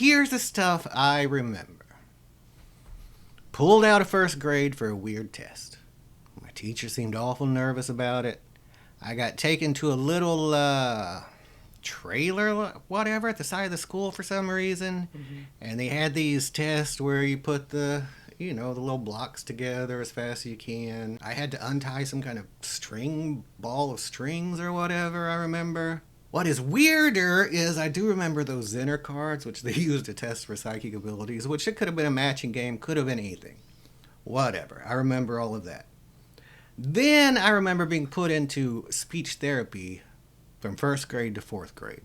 here's the stuff I remember. Pulled out of first grade for a weird test. My teacher seemed awful nervous about it. I got taken to a little trailer, whatever, at the side of the school for some reason. Mm-hmm. And they had these tests where you put the little blocks together as fast as you can. I had to untie some kind of ball of strings or whatever, I remember. What is weirder is I do remember those Zenner cards, which they used to test for psychic abilities, which it could have been a matching game, could have been anything. Whatever. I remember all of that. Then I remember being put into speech therapy from first grade to fourth grade.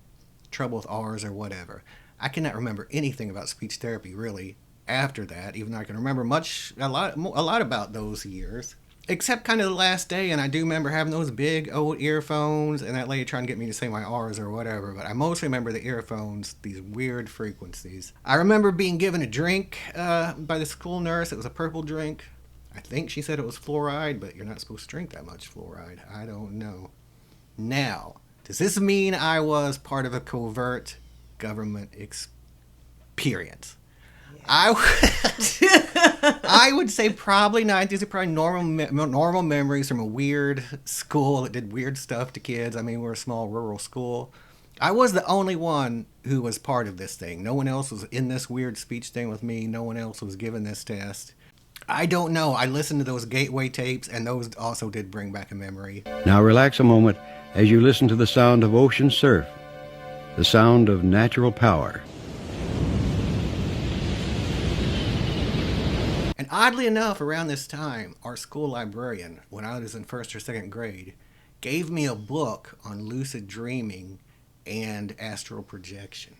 Trouble with R's or whatever. I cannot remember anything about speech therapy, really, after that, even though I can remember a lot about those years. Except kind of the last day, and I do remember having those big old earphones, and that lady trying to get me to say my R's or whatever, but I mostly remember the earphones, these weird frequencies. I remember being given a drink by the school nurse. It was a purple drink. I think she said it was fluoride, but you're not supposed to drink that much fluoride. I don't know. Now, does this mean I was part of a covert government experience? I would say probably not. These are probably normal memories from a weird school that did weird stuff to kids. I mean, we're a small rural school. I was the only one who was part of this thing. No one else was in this weird speech thing with me. No one else was given this test. I don't know. I listened to those Gateway tapes, and those also did bring back a memory. Now relax a moment as you listen to the sound of ocean surf, the sound of natural power. And oddly enough, around this time, our school librarian, when I was in first or second grade, gave me a book on lucid dreaming and astral projection.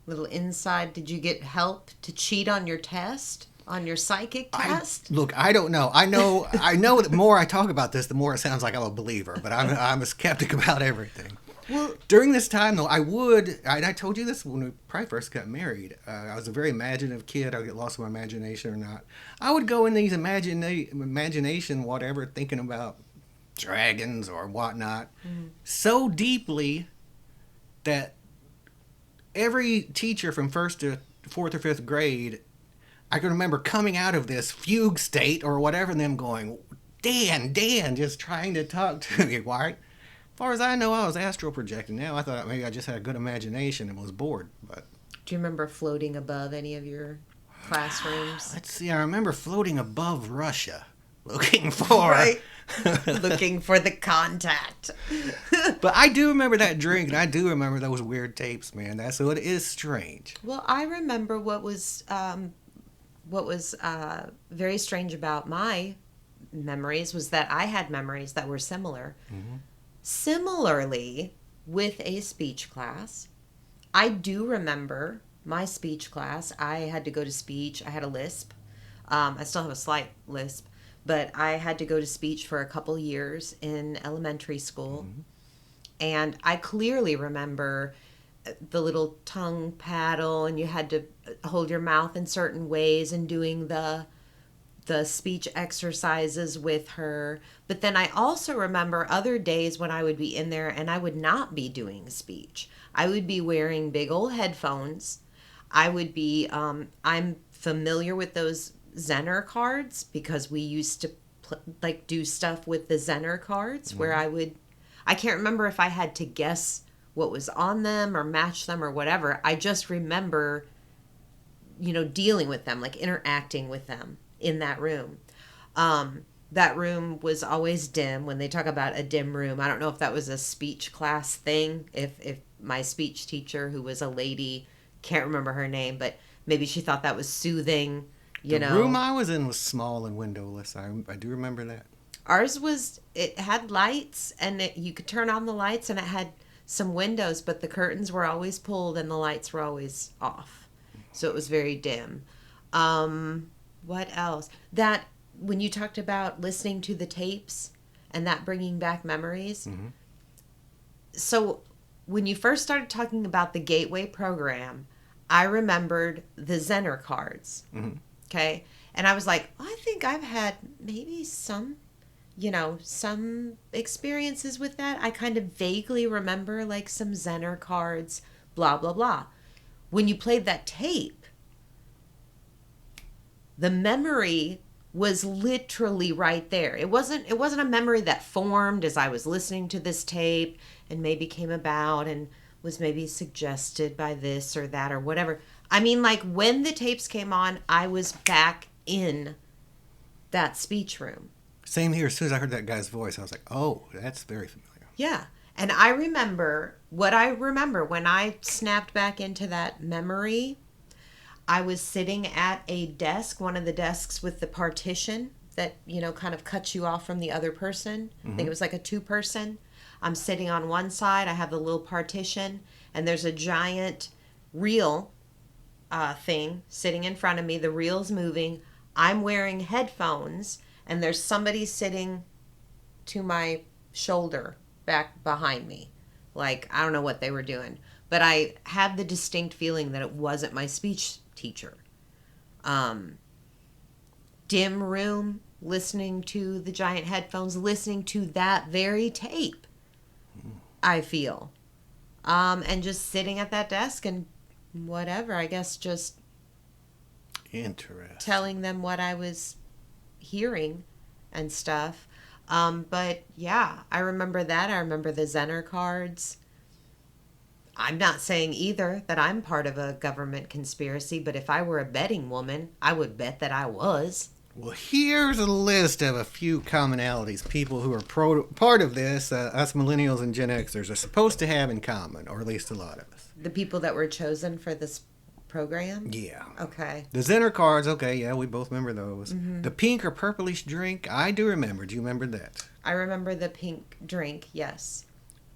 Little inside. Did you get help to cheat on your test? On your psychic test? Look, I don't know. I know that the more I talk about this, the more it sounds like I'm a believer, but I'm a skeptic about everything. Well, during this time, though, I told you this when we probably first got married. I was a very imaginative kid. I would get lost in my imagination or not. I would go in these imagination, whatever, thinking about dragons or whatnot, so deeply that every teacher from first to fourth or fifth grade, I can remember coming out of this fugue state or whatever, and them going, Dan, just trying to talk to me, right? As far as I know, I was astral projecting. Now I thought maybe I just had a good imagination and was bored. But do you remember floating above any of your classrooms? Let's see. I remember floating above Russia, looking for looking for the contact. But I do remember that drink, and I do remember those weird tapes, man. So it is strange. Well, I remember what was very strange about my memories was that I had memories that were similar. Mm-hmm. Similarly, with a speech class, I do remember my speech class. I had to go to speech. I had a lisp. I still have a slight lisp, but I had to go to speech for a couple years in elementary school. Mm-hmm. And I clearly remember the little tongue paddle, and you had to hold your mouth in certain ways, and doing the speech exercises with her. But then I also remember other days when I would be in there and I would not be doing speech. I would be wearing big old headphones. I would be, I'm familiar with those Zenner cards because we used to do stuff with the Zenner cards where I can't remember if I had to guess what was on them or match them or whatever. I just remember, dealing with them, like interacting with them in that room. That room was always dim. When they talk about a dim room, I don't know if that was a speech class thing, if my speech teacher, who was a lady, can't remember her name, but maybe she thought that was soothing, The room I was in was small and windowless. I do remember that. Ours it had lights, and you could turn on the lights, and it had some windows, but the curtains were always pulled and the lights were always off. So it was very dim. What else? That when you talked about listening to the tapes and that bringing back memories. Mm-hmm. So when you first started talking about the Gateway program, I remembered the Zenner cards. Mm-hmm. Okay. And I was like, I think I've had maybe some experiences with that. I kind of vaguely remember like some Zenner cards blah, blah, blah. When you played that tape, the memory was literally right there. It wasn't a memory that formed as I was listening to this tape and maybe came about and was maybe suggested by this or that or whatever. I mean, like, when the tapes came on, I was back in that speech room. Same here. As soon as I heard that guy's voice, I was like, oh, that's very familiar. Yeah. And I remember when I snapped back into that memory, I was sitting at a desk, one of the desks with the partition that, you know, kind of cuts you off from the other person. I think it was like a 2-person. I'm sitting on one side. I have the little partition, and there's a giant reel thing sitting in front of me. The reel's moving. I'm wearing headphones, and there's somebody sitting to my shoulder back behind me. Like, I don't know what they were doing, but I had the distinct feeling that it wasn't my speech teacher. Dim room, listening to the giant headphones, listening to that very tape, I feel. And just sitting at that desk and whatever, I guess just Interesting. telling them what I was hearing and stuff. But yeah, I remember that. I remember the Zener cards. I'm not saying either that I'm part of a government conspiracy, but if I were a betting woman, I would bet that I was. Well, here's a list of a few commonalities people who are part of this, us millennials and Gen Xers, are supposed to have in common, or at least a lot of us. The people that were chosen for this program? Yeah. Okay. The Zener cards, okay, yeah, we both remember those. The pink or purplish drink, I do remember. Do you remember that? I remember the pink drink, yes.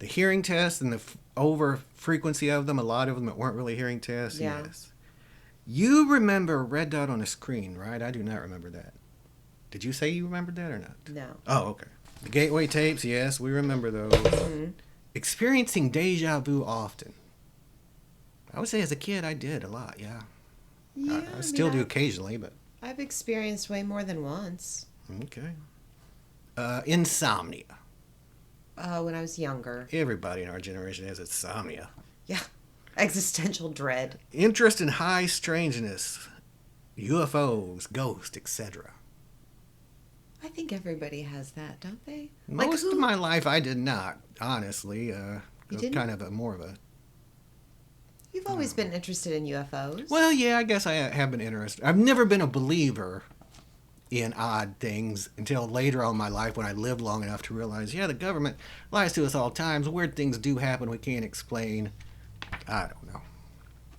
The hearing tests and the over frequency of them, a lot of them that weren't really hearing tests, Yeah. yes. You remember a red dot on a screen, right? I do not remember that. Did you say you remembered that or not? No. Oh, okay. The gateway tapes, yes, we remember those. Experiencing deja vu often. I would say as a kid I did a lot, yeah. Yeah, I still do occasionally, but I've experienced way more than once. okay. Insomnia. When I was younger. Everybody in our generation has insomnia. Yeah. Existential dread. Interest in high strangeness, UFOs, ghosts, etc. I think everybody has that, don't they? Most of my life I did not, honestly. You It was didn't? kind of more of a... You've always been interested in UFOs. Well, yeah, I guess I have been interested. I've never been a believer in odd things until later on in my life when I lived long enough to realize, yeah, the government lies to us all times. Weird things do happen we can't explain. I don't know.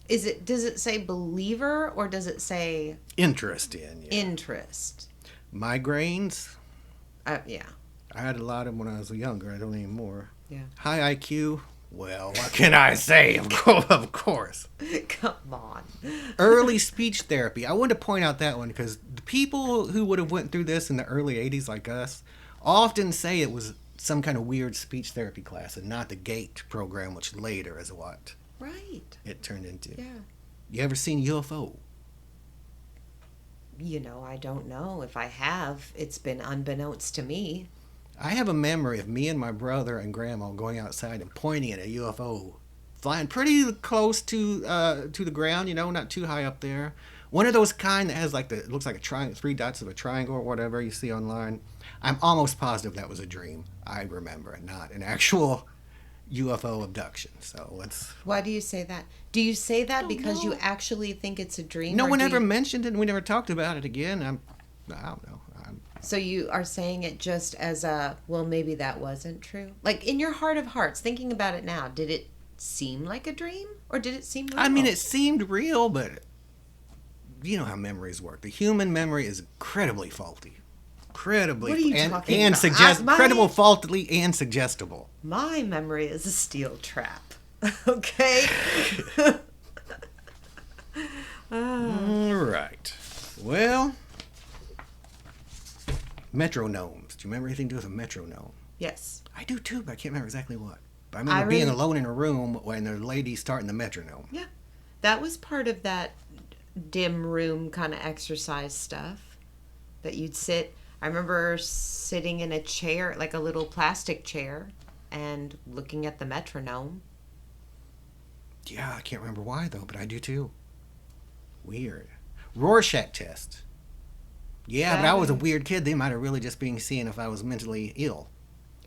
Does it say believer or does it say Interest in, yeah. interest? Migraines. Yeah. I had a lot of them when I was younger. I don't anymore. Yeah. High IQ. Well, what can I say? Of course. Come on. Early speech therapy. I wanted to point out that one because the people who would have went through this in the early 80s like us often say it was some kind of weird speech therapy class and not the GATE program, which later is what Right. it turned into. Yeah. You ever seen UFO? You know, I don't know. If I have, it's been unbeknownst to me. I have a memory of me and my brother and grandma going outside and pointing at a UFO flying pretty close to the ground, you know, not too high up there. One of those kind that has like it looks like a triangle, 3 dots of a triangle or whatever you see online. I'm almost positive that was a dream. I remember it, not an actual UFO abduction. So let's... Why do you say that? Do you say that because you know. actually think it's a dream? No or one do ever you... mentioned it and we never talked about it again. I don't know. So you are saying it just as a, well, maybe that wasn't true? Like, in your heart of hearts, thinking about it now, did it seem like a dream? Or did it seem real? I mean, it seemed real, but you know how memories work. The human memory is incredibly faulty. Incredibly. What are you talking about? Incredible, faultily, and suggestible. My memory is a steel trap. Okay? All right. Well... Metronomes. Do you remember anything to do with a metronome? Yes. I do too, but I can't remember exactly what. But I remember being alone in a room when the lady starting the metronome. Yeah. That was part of that dim room kind of exercise stuff that you'd sit. I remember sitting in a chair, like a little plastic chair, and looking at the metronome. Yeah, I can't remember why though, but I do too. Weird. Rorschach test. Yeah, but I was a weird kid. They might have really just been seeing if I was mentally ill.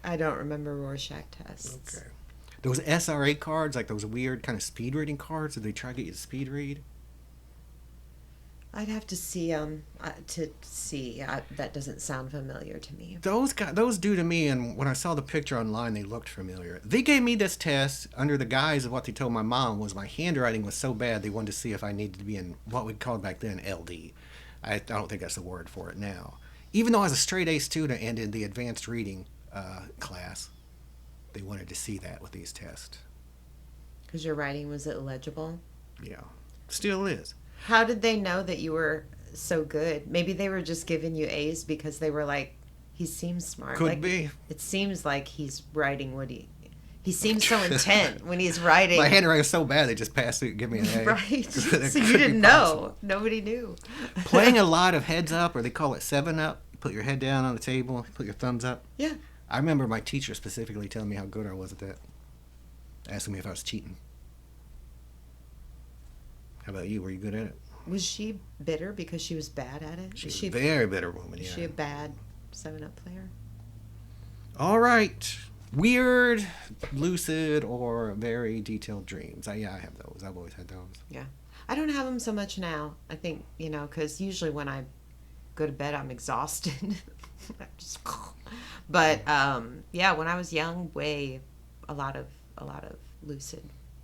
I don't remember Rorschach tests. Okay. Those SRA cards, like those weird kind of speed reading cards, did they try to get you to speed read? I'd have to see that doesn't sound familiar to me. Those do to me, and when I saw the picture online, they looked familiar. They gave me this test under the guise of what they told my mom was my handwriting was so bad they wanted to see if I needed to be in what we called back then LD. I don't think that's the word for it now. Even though I was a straight A student and in the advanced reading class, they wanted to see that with these tests. Because your writing was illegible? Yeah. Still is. How did they know that you were so good? Maybe they were just giving you A's because they were like, he seems smart. Could be. It seems like he's writing what he seems so intent when he's writing. My handwriting was so bad they just passed it and give me an A. Right. So you didn't know. Nobody knew. Playing a lot of heads up, or they call it 7-up. You put your head down on the table, put your thumbs up. Yeah. I remember my teacher specifically telling me how good I was at that. Asking me if I was cheating. How about you? Were you good at it? Was she bitter because she was bad at it? She was a very bitter woman, yeah. Was she a bad 7-Up player? All right. Weird, lucid, or very detailed dreams. I have those. I've always had those. Yeah. I don't have them so much now. I think, because usually when I go to bed, I'm exhausted. But, when I was young, a lot of lucid